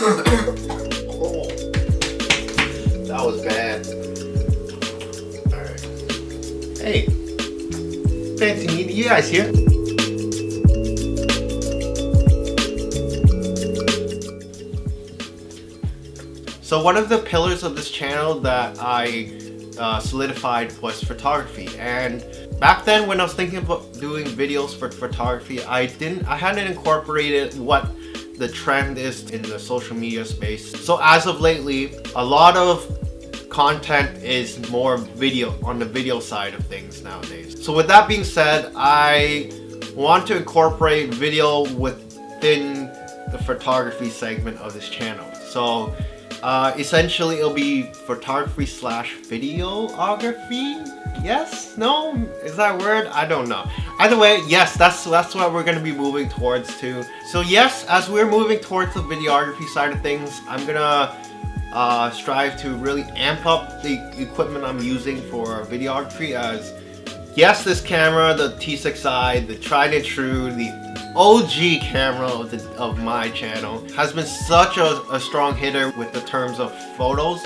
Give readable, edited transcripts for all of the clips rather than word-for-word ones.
Oh, that was bad. Alright. Hey. Fancy meeting you guys here. So one of the pillars of this channel that I solidified was photography, and back then when I was thinking about doing videos for photography, I hadn't incorporated what the trend is in the social media space. So as of lately, a lot of content is more video, on the video side of things nowadays. So with that being said, I want to incorporate video within the photography segment of this channel. So essentially it'll be photography slash videography. Yes? No? Is that a word? I don't know. Either way, yes, that's what we're going to be moving towards too. So yes, as we're moving towards the videography side of things, I'm gonna strive to really amp up the equipment I'm using for videography. As yes, this camera, the T6i, the tried and true, the OG camera of my channel, has been such a strong hitter with the terms of photos.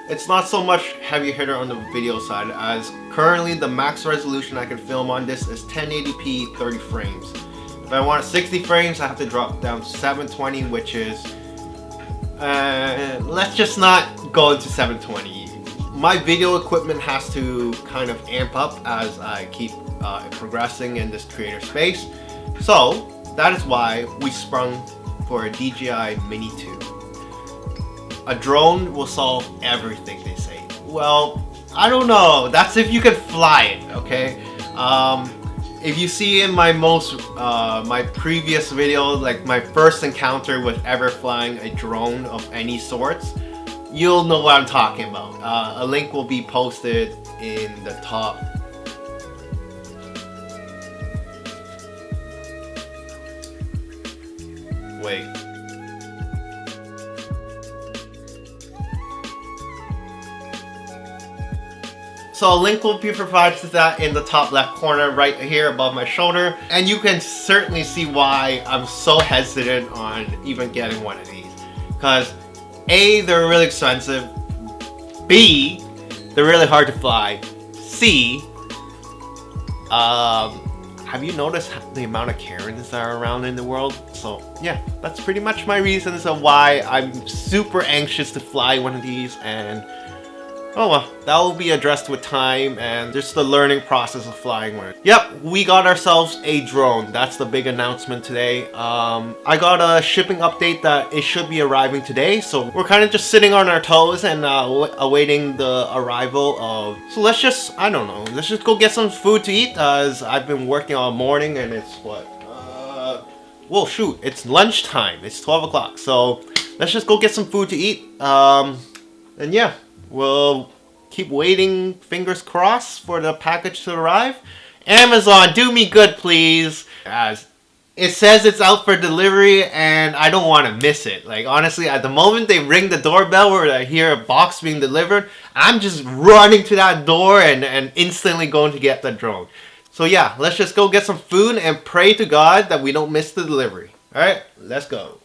It's not so much heavy hitter on the video side, as currently the max resolution I can film on this is 1080p 30 frames. If I want 60 frames, I have to drop down to 720, which is let's just not go into 720. My video equipment has to kind of amp up as I keep progressing in this creator space. So that is why we sprung for a DJI Mini 2. A drone will solve everything, they say. Well, I don't know. That's if you can fly it, okay? If you see in my my previous video, like my first encounter with ever flying a drone of any sorts, you'll know what I'm talking about. A link will be posted in the top. Wait. So a link will be provided to that in the top left corner right here above my shoulder, and you can certainly see why I'm so hesitant on even getting one of these. Because A, they're really expensive, B, they're really hard to fly, C, have you noticed the amount of Karens that are around in the world? So yeah, that's pretty much my reasons of why I'm super anxious to fly one of these, and oh well, that will be addressed with time and just the learning process of flying one. Yep, we got ourselves a drone. That's the big announcement today. I got a shipping update that it should be arriving today, so we're kind of just sitting on our toes and awaiting the arrival of... So let's just, I don't know, let's just go get some food to eat, as I've been working all morning and it's what? Well shoot, it's lunchtime. It's 12 o'clock, so let's just go get some food to eat. And yeah. We'll keep waiting, fingers crossed, for the package to arrive. Amazon, do me good, please. As it says it's out for delivery, and I don't want to miss it. Like, honestly, at the moment they ring the doorbell or I hear a box being delivered, I'm just running to that door and instantly going to get the drone. So yeah, let's just go get some food and pray to God that we don't miss the delivery. Alright, let's go.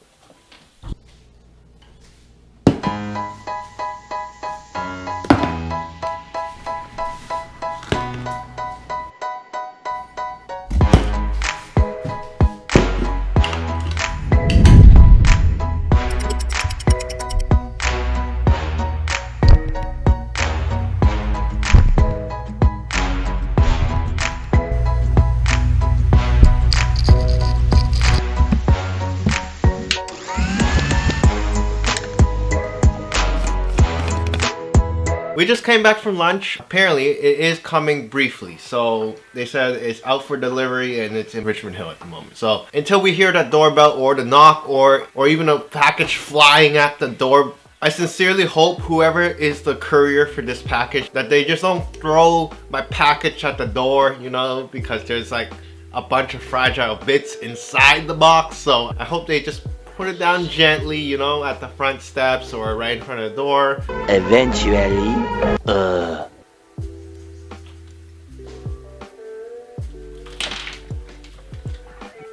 We just came back from lunch. Apparently, it is coming briefly. So they said it's out for delivery and it's in Richmond Hill at the moment. So until we hear that doorbell or the knock or even a package flying at the door, I sincerely hope whoever is the courier for this package, that they just don't throw my package at the door, you know, because there's like a bunch of fragile bits inside the box. So I hope they just put it down gently, you know, at the front steps or right in front of the door. Eventually,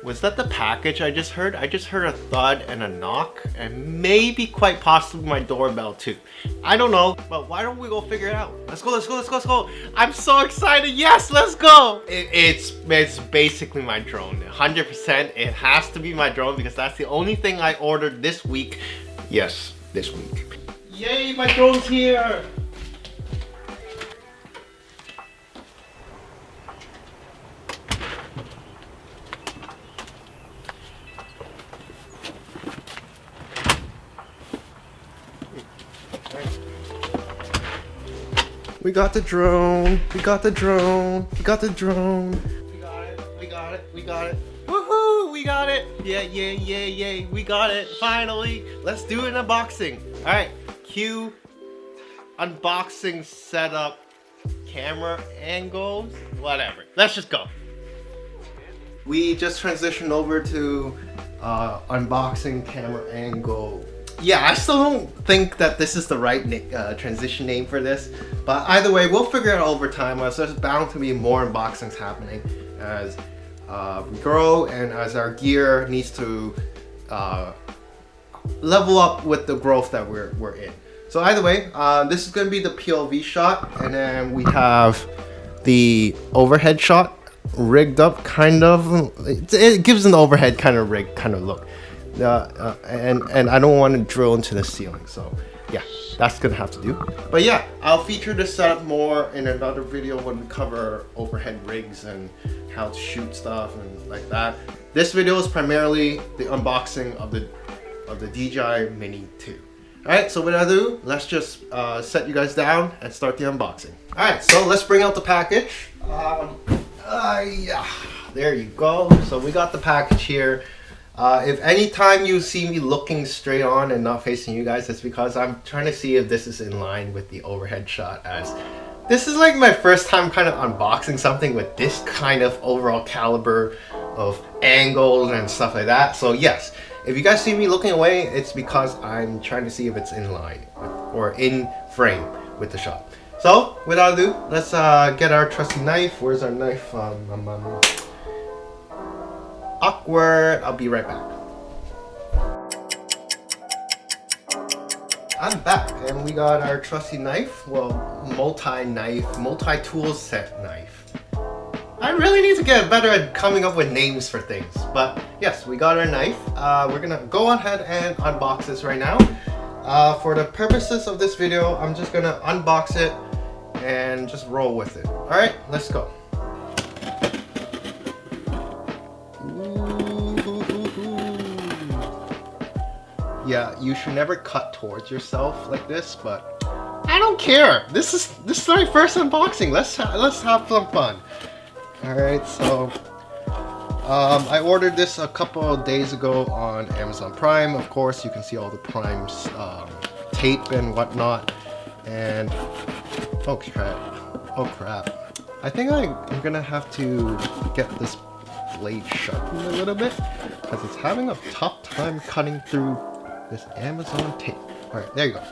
Was that the package I just heard? I just heard a thud and a knock, and maybe quite possibly my doorbell too. I don't know, but why don't we go figure it out? Let's go, let's go, let's go, let's go. I'm so excited. Yes, let's go. It's basically my drone. 100%. It has to be my drone because that's the only thing I ordered this week. Yes, this week. Yay, my drone's here. We got the drone. We got the drone. We got the drone. We got it. We got it. We got it. Woohoo! We got it. Yeah, yeah, yeah, yeah. We got it. Finally. Let's do an unboxing. All right. Cue unboxing setup, camera angles, whatever. Let's just go. We just transitioned over to unboxing camera angle. Yeah, I still don't think that this is the right transition name for this, but either way, we'll figure it out over time. So there's bound to be more unboxings happening as we grow and as our gear needs to level up with the growth that we're in. So either way, this is going to be the POV shot, and then we have the overhead shot rigged up, kind of. It gives an overhead kind of rig kind of look. And I don't want to drill into the ceiling, so yeah, that's gonna have to do. But yeah, I'll feature this setup more in another video when we cover overhead rigs and how to shoot stuff and like that. This video is primarily the unboxing of the DJI Mini 2. Alright, so without ado, let's just set you guys down and start the unboxing. Alright, so let's bring out the package. Yeah, there you go. So we got the package here. If any time you see me looking straight on and not facing you guys, it's because I'm trying to see if this is in line with the overhead shot, as this is like my first time kind of unboxing something with this kind of overall caliber of angles and stuff like that. So yes, if you guys see me looking away, it's because I'm trying to see if it's in line or in frame with the shot. So without ado, let's get our trusty knife. Where's our knife? Awkward. I'll be right back. I'm back, and we got our trusty knife. Well, multi-tool set knife. I really need to get better at coming up with names for things, but yes, we got our knife. We're gonna go ahead and unbox this right now. For the purposes of this video, I'm just gonna unbox it and just roll with it. All right, let's go. Yeah, you should never cut towards yourself like this, but I don't care. This is my first unboxing. Let's have some fun. All right, so I ordered this a couple of days ago on Amazon Prime. Of course, you can see all the Prime's tape and whatnot. And oh crap! I think I'm gonna have to get this blade sharpened a little bit because it's having a tough time cutting through this Amazon tape. All right, there you go.